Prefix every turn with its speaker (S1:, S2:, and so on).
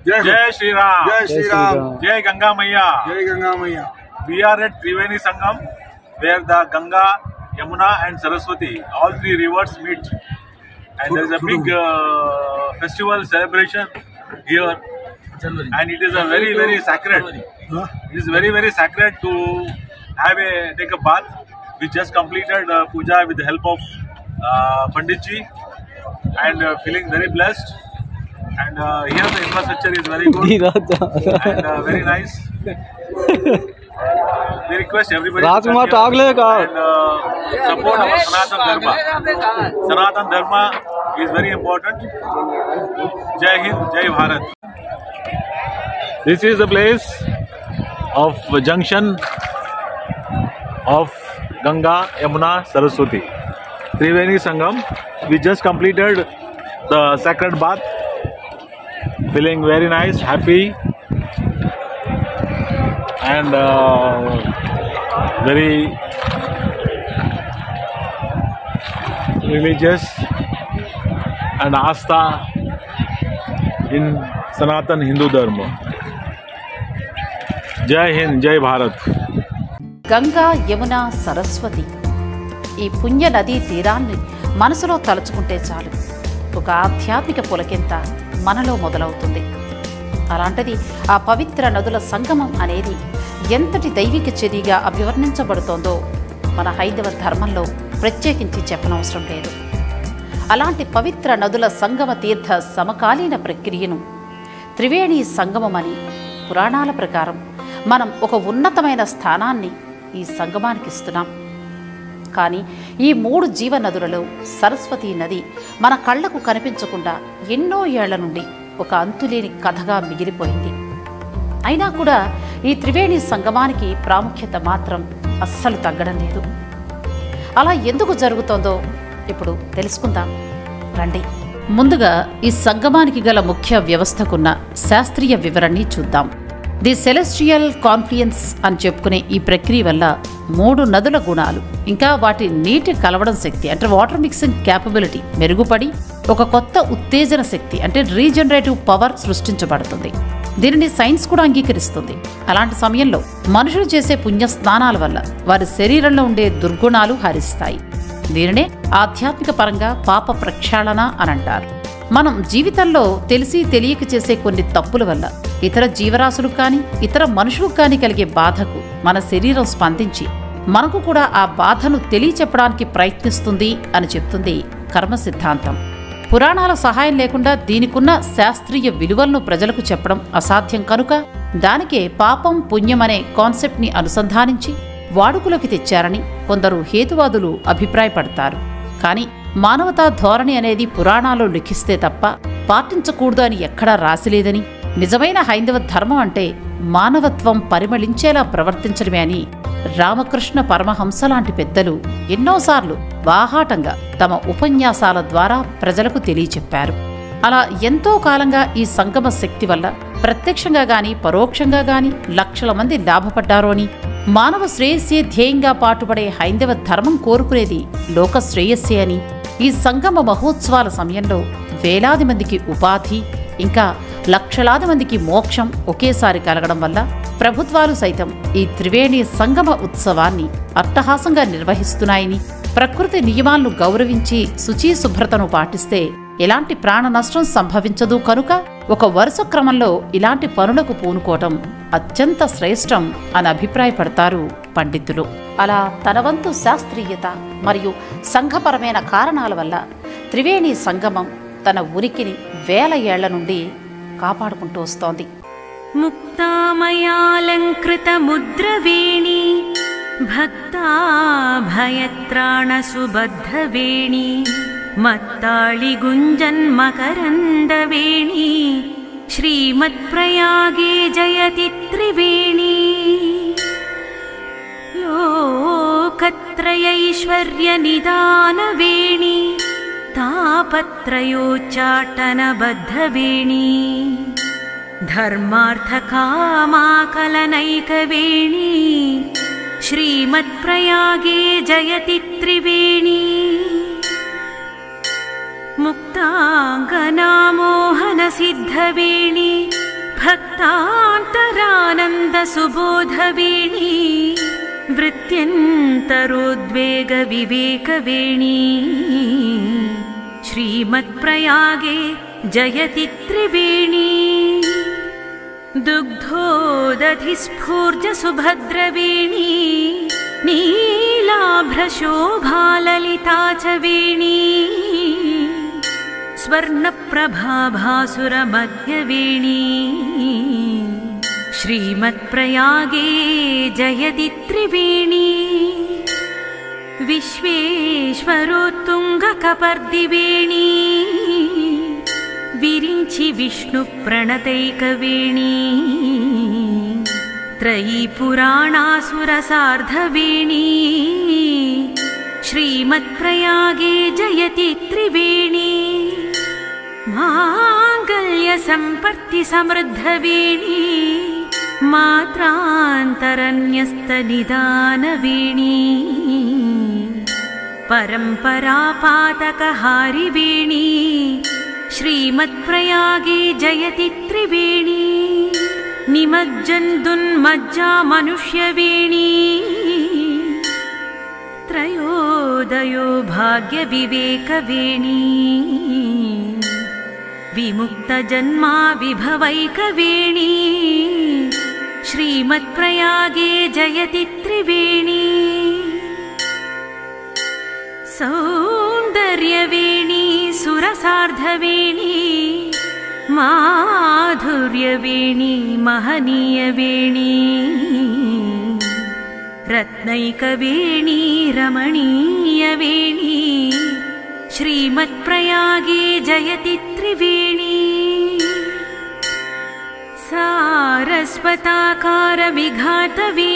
S1: जय श्री राम,
S2: जय श्री राम,
S1: जय गंगा मैया,
S2: जय गंगा मैया।
S1: We are at Triveni Sangam, where the Ganga, Yamuna and Saraswati, all three rivers meet, and there is a big festival celebration here, and it is a very sacred. It is very sacred to take a bath. We just completed puja with the help of Pandit Ji, and feeling very blessed. And here the infrastructure is very good and very nice. We request everybody to come here and support our Sanatan Dharma. Sanatan Dharma is very important. Jai Hind, Jai Bharat. This is the place of junction of Ganga, Yamuna, Saraswati. Triveni Sangam. We just completed the sacred bath. Feeling very nice, happy, and very religious and Astha in Sanatan Hindu Dharma. Jai Hind, Jai Bharat.
S3: Ganga Yamuna Saraswati ఈ పుణ్య నదీ తీరాన్ని మనసులో తలుచుకుంటే చాలు ఒక ఆధ్యాత్మిక పులకింత మనలో మొదలవుతుంది. అలాంటిది ఆ పవిత్ర నదుల సంగమం అనేది ఎంతటి దైవిక చర్యగా అభివర్ణించబడుతోందో మన హైందవ ధర్మంలో ప్రత్యేకించి చెప్పనవసరం లేదు. అలాంటి పవిత్ర నదుల సంగమ తీర్థ సమకాలీన ప్రక్రియను త్రివేణి సంగమమని పురాణాల ప్రకారం మనం ఒక ఉన్నతమైన స్థానాన్ని ఈ సంగమానికి ఇస్తున్నాం. కానీ ఈ 3 జీవనదులలో సరస్వతీ నది మన కళ్లకు కనిపించకుండా ఎన్నో ఏళ్ల నుండి ఒక అంతులేని కథగా మిగిలిపోయింది. అయినా కూడా ఈ త్రివేణి సంగమానికి ప్రాముఖ్యత మాత్రం అస్సలు తగ్గడం లేదు. అలా ఎందుకు జరుగుతోందో ఇప్పుడు తెలుసుకుందాం రండి. ముందుగా ఈ సంగమానికి గల ముఖ్య వ్యవస్థకున్న శాస్త్రీయ వివరణని చూద్దాం. ది సెలెస్టియల్ కాన్ఫ్లుయెన్స్ అని చెప్పుకునే ఈ ప్రక్రియ వల్ల 3 నదుల గుణాలు ఇంకా వాటి నీటి కలవడం శక్తి అంటే వాటర్ మిక్సింగ్ క్యాపబిలిటీ మెరుగుపడి ఒక కొత్త ఉత్తేజన శక్తి అంటే రీజనరేటివ్ పవర్ సృష్టించబడుతుంది. దీనిని సైన్స్ కూడా అంగీకరిస్తుంది. అలాంటి సమయంలో మనుషులు చేసే పుణ్య స్నానాల వల్ల వారి శరీరంలో ఉండే దుర్గుణాలు హరిస్తాయి. దీనినే ఆధ్యాత్మిక పరంగా పాప ప్రక్షాళన అని అంటారు. మనం జీవితంలో తెలిసి తెలియక చేసే కొన్ని తప్పుల వల్ల ఇతర జీవరాశులకు కానీ ఇతర మనుషులకు కానీ కలిగే బాధకు మన శరీరం స్పందించి మనకు కూడా ఆ బాధను తెలియచెప్పడానికి ప్రయత్నిస్తుంది అని చెప్తుంది కర్మ సిద్ధాంతం. పురాణాల సహాయం లేకుండా దీనికున్న శాస్త్రీయ విలువలను ప్రజలకు చెప్పడం అసాధ్యం కనుక దానికే పాపం పుణ్యం అనే కాన్సెప్ట్ని అనుసంధానించి వాడుకలోకి తెచ్చారని కొందరు హేతువాదులు అభిప్రాయపడతారు. కానీ మానవతా ధోరణి అనేది పురాణాల్లో లిఖిస్తే తప్ప పాటించకూడదు అని ఎక్కడా రాసిలేదని, నిజమైన హైందవ ధర్మం అంటే మానవత్వం పరిమళించేలా ప్రవర్తించడమే అని రామకృష్ణ పరమహంస లాంటి పెద్దలు ఎన్నోసార్లు బాహాటంగా తమ ఉపన్యాసాల ద్వారా ప్రజలకు తెలియచెప్పారు. అలా ఎంతో కాలంగా ఈ సంగమ శక్తి వల్ల ప్రత్యక్షంగా గాని పరోక్షంగా గాని లక్షల మంది లాభపడ్డారు అని, మానవ శ్రేయస్సే ధ్యేయంగా పాటుపడే హైందవ ధర్మం కోరుకునేది లోక శ్రేయస్సే అని, ఈ సంగమ మహోత్సవాల సమయంలో వేలాది మందికి ఉపాధి ఇంకా లక్షలాది మందికి మోక్షం ఒకేసారి కలగడం వల్ల ప్రభుత్వాలు సైతం ఈ త్రివేణి సంగమ ఉత్సవాన్ని అట్టహాసంగా నిర్వహిస్తున్నాయని, ప్రకృతి నియమాలను గౌరవించి శుచి శుభ్రతను పాటిస్తే ఎలాంటి ప్రాణ నష్టం సంభవించదు కనుక ఒక వరుస క్రమంలో ఇలాంటి పనులకు పూనుకోవటం అత్యంత శ్రేష్టం అని అభిప్రాయపడతారు పండితులు. అలా తన వంతు శాస్త్రీయత మరియు సంఘపరమైన కారణాల వల్ల త్రివేణి సంగమం తన ఉనికిని వేల ఏళ్ల నుండి కాపాడుకుంటూ వస్తోంది.
S4: ముక్తామయాలంకృత ముద్రవేణి భక్తాభయత్రాణ సుబద్ధవేణి మత్తాళి గుంజన్మకరందవేణి శ్రీమత్ప్రయాగే జయతి త్రివేణి లోకత్రయైశ్వర్య నిదానవేణి తాపత్రయోచ్చాటనబద్ధవేణి ధర్మార్థకామాకలనైకవేణి శ్రీమత్ప్రయాగే జయతి త్రివేణి ముక్తాంగనామోహన సిద్ధవేణి भक्तान्तरानन्दसुबोधवेणी वृत्त्यन्तरोद्वेगविवेकवेणी श्रीमत्प्रयागे जयति त्रिवेणी दुग्धोदधिस्फूर्जसुभद्रवेणी नीलाभ्रशोभाललिता च वेणी स्वर्णप्रभाभासुरमध्यवेणी श्रीमत्प्रयागे जयति त्रिवेणी विश्वेश्वरोत्तुङ्गकपर्दिवेणी विरिञ्चि विष्णुप्रणतैकवेणी त्रयी पुराणासुरसार्धवेणी श्रीमत्प्रयागे जयति त्रिवेणी माङ्गल्यसम्पत्तिसमृद्धवेणी मात्रान्तरन्यस्तनिदानवेणी परम्परापातकहारिवेणी श्रीमत्प्रयागे जयति त्रिवेणी निमज्जन्तुन्मज्जामनुष्यवेणी त्रयोदयो भाग्यविवेकवेणी विमुक्तजन्मा विभवैकवेणी श्रीमत्प्रयागे जयति त्रिवेणी सौन्दर्यवेणी सुरसार्धवेणी माधुर्यवेणी महनीयवेणी रत्नैकवेणी रमणीयवेणी श्रीमत्प्रयागे जयति त्रिवेणी सारस्वताकारविघातवेणी